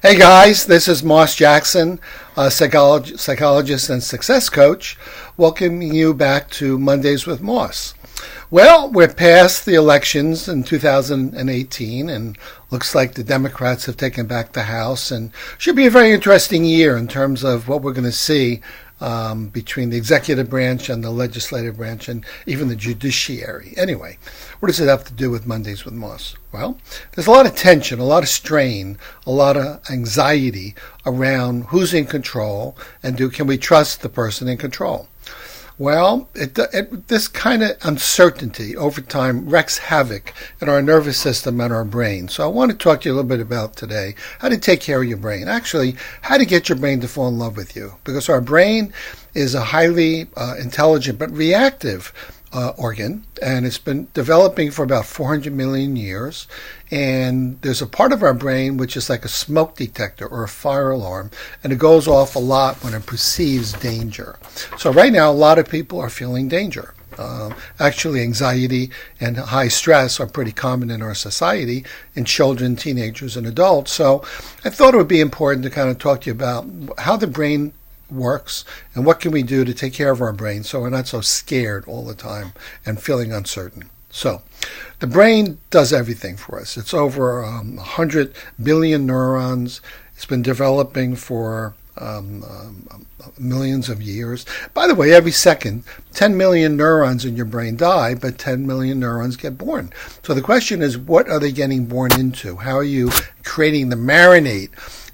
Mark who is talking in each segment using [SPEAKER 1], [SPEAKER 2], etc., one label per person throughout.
[SPEAKER 1] Hey guys, this is Moss Jackson, a psychologist and success coach, welcoming you back to Mondays with Moss. Well, we're past the elections in 2018, and looks like the Democrats have taken back the House, and should be a very interesting year in terms of what we're going to see between the executive branch and the legislative branch and even the judiciary. Anyway, what does it have to do with Mondays with Moss? Well, there's a lot of tension, a lot of strain, a lot of anxiety around who's in control and can we trust the person in control? Well, this kind of uncertainty over time wreaks havoc in our nervous system and our brain. So I want to talk to you a little bit about today how to take care of your brain. Actually, how to get your brain to fall in love with you. Because our brain is a highly intelligent but reactive organ, and it's been developing for about 400 million years. And there's a part of our brain which is like a smoke detector or a fire alarm, and it goes off a lot when it perceives danger. So right now, a lot of people are feeling danger. Actually, anxiety and high stress are pretty common in our society in children, teenagers, and adults. So I thought it would be important to kind of talk to you about how the brain works and what can we do to take care of our brain so we're not so scared all the time and feeling uncertain. So the brain does everything for us. It's over 100 billion neurons. It's been developing for millions of years. By the way, every second, 10 million neurons in your brain die, but 10 million neurons get born. So the question is, what are they getting born into? How are you creating the marinade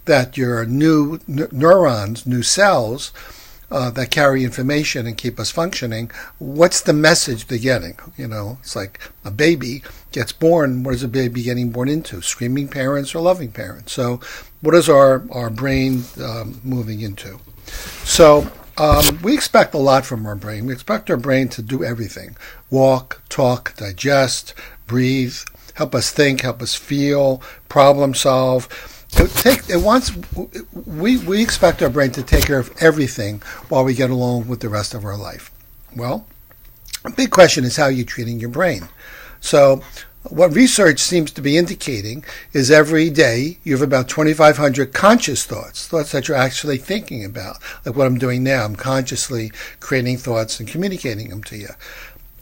[SPEAKER 1] that your new neurons, new cells that carry information and keep us functioning, what's the message they're getting? You know, it's like a baby gets born. What is a baby getting born into? Screaming parents or loving parents? So what is our brain moving into? So we expect a lot from our brain. We expect our brain to do everything. Walk, talk, digest, breathe, help us think, help us feel, problem solve. We expect our brain to take care of everything while we get along with the rest of our life. Well, a big question is how you're treating your brain. So what research seems to be indicating is every day you have about 2,500 conscious thoughts that you're actually thinking about. Like what I'm doing now, I'm consciously creating thoughts and communicating them to you.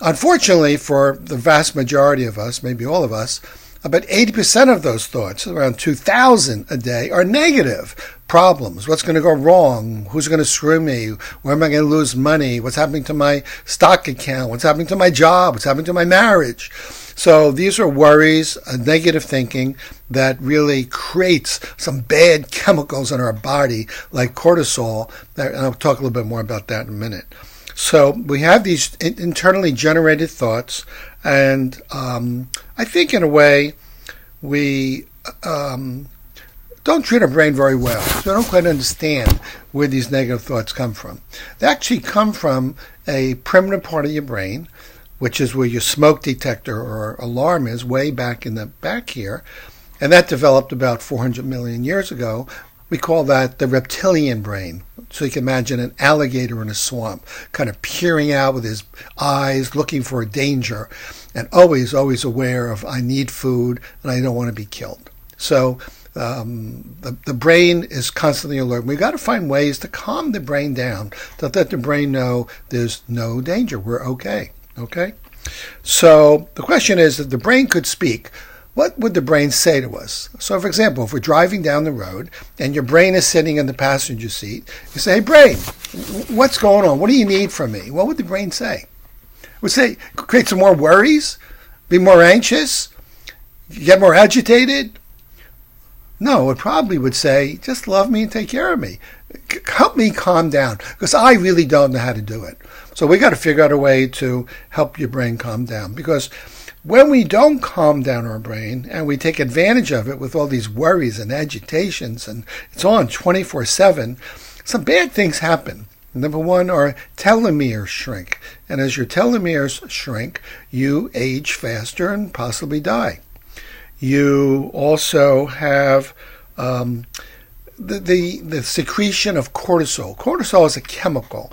[SPEAKER 1] Unfortunately, for the vast majority of us, maybe all of us, about 80% of those thoughts, around 2,000 a day, are negative problems. What's going to go wrong? Who's going to screw me? Where am I going to lose money? What's happening to my stock account? What's happening to my job? What's happening to my marriage? So these are worries, negative thinking that really creates some bad chemicals in our body, like cortisol. And I'll talk a little bit more about that in a minute. So we have these internally generated thoughts, and I think in a way we don't treat our brain very well. So we don't quite understand where these negative thoughts come from. They actually come from a primitive part of your brain, which is where your smoke detector or alarm is, way back in the back here, and that developed about 400 million years ago. We call that the reptilian brain. So you can imagine an alligator in a swamp, kind of peering out with his eyes, looking for a danger, and always aware of, I need food and I don't want to be killed. So the brain is constantly alert. We've got to find ways to calm the brain down, to let the brain know there's no danger. We're okay. Okay? So the question is, if the brain could speak, what would the brain say to us? So, for example, if we're driving down the road and your brain is sitting in the passenger seat, you say, hey, brain, what's going on? What do you need from me? What would the brain say? It would say, create some more worries? Be more anxious? Get more agitated? No, it probably would say, just love me and take care of me. Help me calm down, because I really don't know how to do it. So we got to figure out a way to help your brain calm down, because when we don't calm down our brain and we take advantage of it with all these worries and agitations, and it's on 24/7, some bad things happen. Number one, our telomeres shrink. And as your telomeres shrink, you age faster and possibly die. You also have the secretion of cortisol. Cortisol is a chemical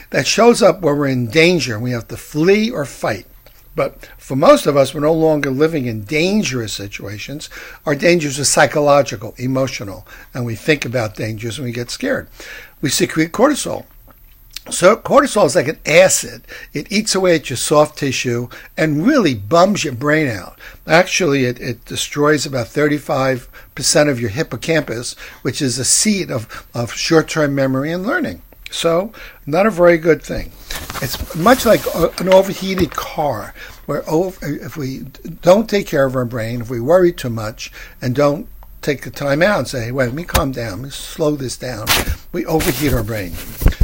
[SPEAKER 1] that shows up when we're in danger and we have to flee or fight. But for most of us, we're no longer living in dangerous situations. Our dangers are psychological, emotional, and we think about dangers and we get scared. We secrete cortisol. So cortisol is like an acid. It eats away at your soft tissue and really bums your brain out. Actually, it destroys about 35% of your hippocampus, which is the seat of short-term memory and learning. So, not a very good thing. It's much like an overheated car, where if we don't take care of our brain, if we worry too much and don't take the time out and say, hey, wait, let me calm down, let me slow this down, we overheat our brain.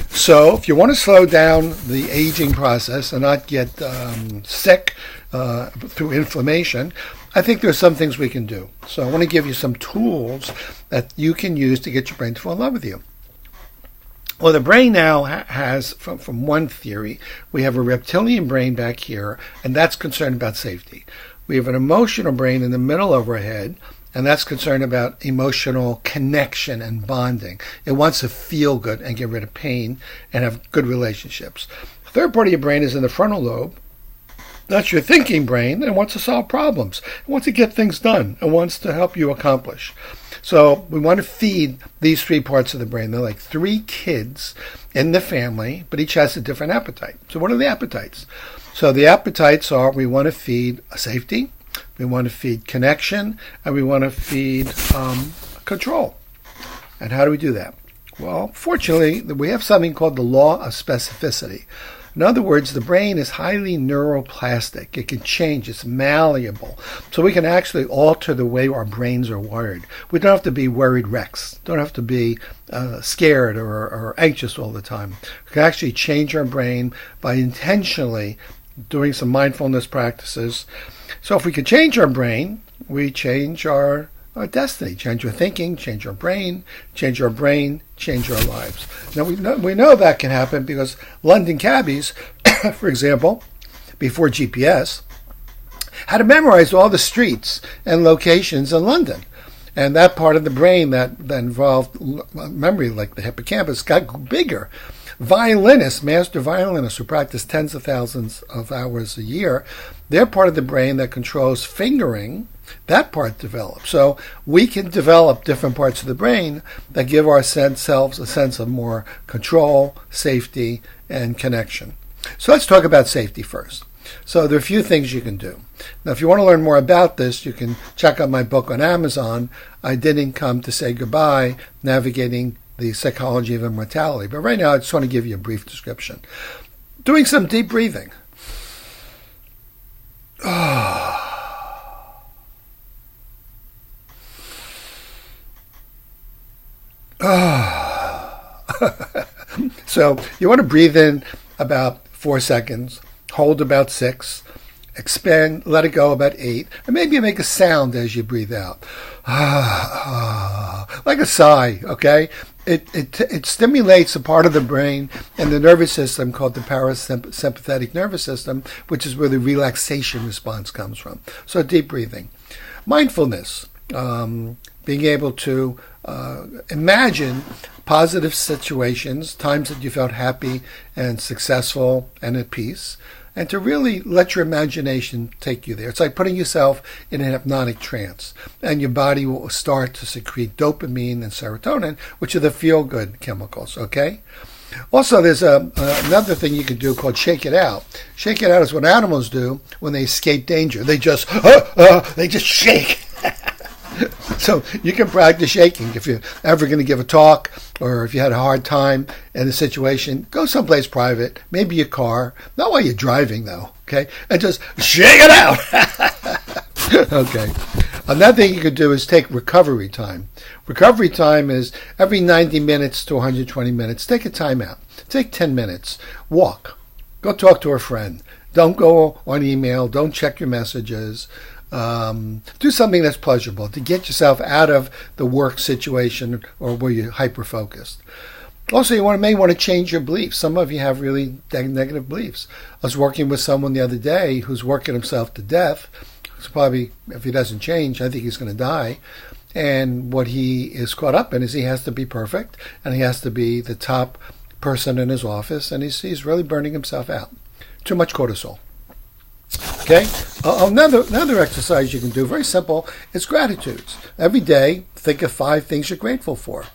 [SPEAKER 1] So if you want to slow down the aging process and not get sick through inflammation, I think there are some things we can do. So I want to give you some tools that you can use to get your brain to fall in love with you. Well, the brain now has, from one theory, we have a reptilian brain back here, and that's concerned about safety. We have an emotional brain in the middle of our head, and that's concerned about emotional connection and bonding. It wants to feel good and get rid of pain and have good relationships. The third part of your brain is in the frontal lobe. That's your thinking brain, and it wants to solve problems. It wants to get things done. It wants to help you accomplish. So we want to feed these three parts of the brain. They're like three kids in the family, but each has a different appetite. So what are the appetites? So the appetites are, we want to feed safety, we want to feed connection, and we want to feed control. And how do we do that? Well, fortunately, we have something called the law of specificity. In other words, the brain is highly neuroplastic. It can change. It's malleable. So we can actually alter the way our brains are wired. We don't have to be worried wrecks. Don't have to be scared or anxious all the time. We can actually change our brain by intentionally doing some mindfulness practices. So if we can change our brain, we change our destiny, change our thinking, change our brain, change our lives. Now we know that can happen because London cabbies, for example, before GPS, had to memorize all the streets and locations in London. And that part of the brain that involved memory, like the hippocampus, got bigger. Violinists, master violinists who practice tens of thousands of hours a year, they're part of the brain that controls fingering. That part develops. So we can develop different parts of the brain that give our selves a sense of more control, safety, and connection. So let's talk about safety first. So there are a few things you can do. Now, if you want to learn more about this, you can check out my book on Amazon, I Didn't Come to Say Goodbye, Navigating the Psychology of Immortality. But right now, I just want to give you a brief description. Doing some deep breathing. So you want to breathe in about 4 seconds, hold about 6, expand, let it go about 8, and maybe you make a sound as you breathe out. Like a sigh, okay? It stimulates a part of the brain and the nervous system called the parasympathetic nervous system, which is where the relaxation response comes from. So deep breathing. Mindfulness, being able to imagine positive situations, times that you felt happy and successful and at peace, and to really let your imagination take you there. It's like putting yourself in an hypnotic trance, and your body will start to secrete dopamine and serotonin, which are the feel-good chemicals, okay? Also, there's another thing you can do called shake it out. Shake it out is what animals do when they escape danger. They just shake. So you can practice shaking. If you're ever going to give a talk, or if you had a hard time in a situation, go someplace private, maybe your car, not while you're driving though, okay? And just shake it out. Okay. Another thing you could do is take recovery time. Recovery time is every 90 minutes to 120 minutes. Take a time out. Take 10 minutes. Walk. Go talk to a friend. Don't go on email. Don't check your messages. Do something that's pleasurable to get yourself out of the work situation or where you're hyper-focused. Also, you may want to change your beliefs. Some of you have really negative beliefs. I was working with someone the other day who's working himself to death. It's probably, if he doesn't change, I think he's going to die. And what he is caught up in is he has to be perfect, and he has to be the top person in his office, and he's really burning himself out. Too much cortisol. Okay. Another exercise you can do, very simple, is gratitudes. Every day, think of 5 things you're grateful for.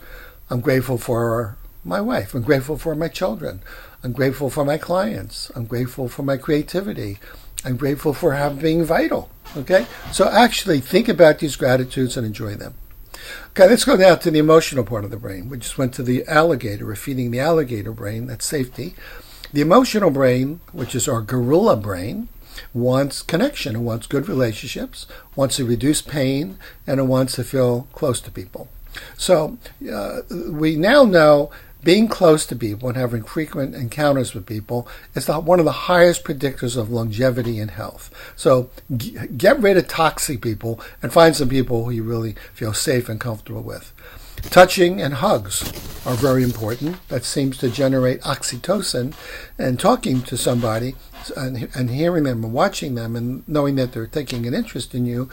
[SPEAKER 1] I'm grateful for my wife. I'm grateful for my children. I'm grateful for my clients. I'm grateful for my creativity. I'm grateful for being vital. Okay? So actually think about these gratitudes and enjoy them. Okay, let's go now to the emotional part of the brain. We just went to the alligator. We're feeding the alligator brain. That's safety. The emotional brain, which is our gorilla brain, wants connection. It wants good relationships, wants to reduce pain, and it wants to feel close to people. So we now know being close to people and having frequent encounters with people is one of the highest predictors of longevity and health. So get rid of toxic people and find some people who you really feel safe and comfortable with. Touching and hugs are very important. That seems to generate oxytocin, and talking to somebody and hearing them and watching them and knowing that they're taking an interest in you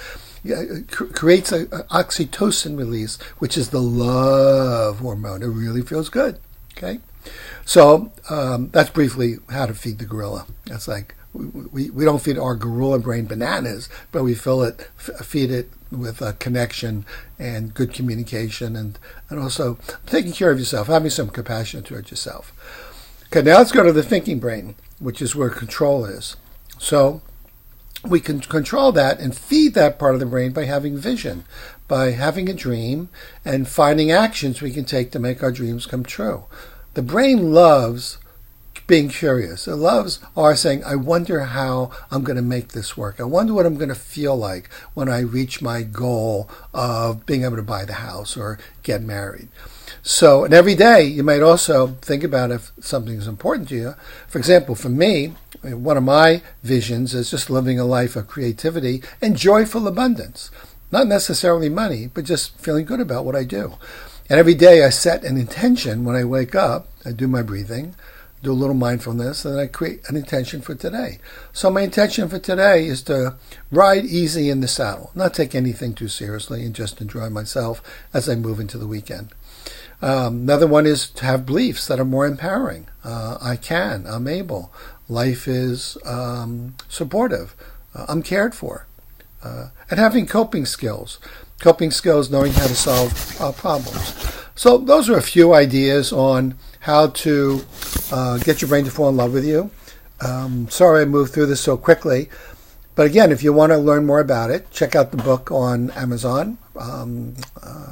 [SPEAKER 1] creates an oxytocin release, which is the love hormone. It really feels good. Okay, so that's briefly how to feed the gorilla. That's like we don't feed our gorilla brain bananas, but we feed it with a connection and good communication, and also taking care of yourself, having some compassion towards yourself. Okay, now let's go to the thinking brain, which is where control is. So we can control that and feed that part of the brain by having vision, by having a dream, and finding actions we can take to make our dreams come true. The brain loves being curious. It loves our saying, I wonder how I'm going to make this work. I wonder what I'm going to feel like when I reach my goal of being able to buy the house or get married. So, and every day you might also think about if something is important to you. For example, for me, one of my visions is just living a life of creativity and joyful abundance. Not necessarily money, but just feeling good about what I do. And every day I set an intention when I wake up. I do my breathing, do a little mindfulness, and then I create an intention for today. So my intention for today is to ride easy in the saddle, not take anything too seriously, and just enjoy myself as I move into the weekend. Another one is to have beliefs that are more empowering. I'm able. Life is supportive. I'm cared for. And having coping skills. Coping skills, knowing how to solve problems. So those are a few ideas on how to get your brain to fall in love with you. Sorry I moved through this so quickly. But again, if you want to learn more about it, check out the book on Amazon.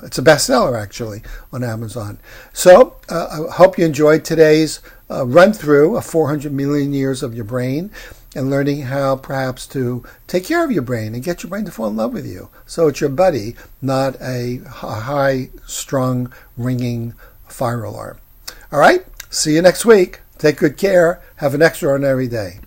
[SPEAKER 1] It's a bestseller, actually, on Amazon. So I hope you enjoyed today's run through of 400 million years of your brain and learning how perhaps to take care of your brain and get your brain to fall in love with you. So it's your buddy, not a high-strung, ringing fire alarm. All right, see you next week. Take good care. Have an extraordinary day.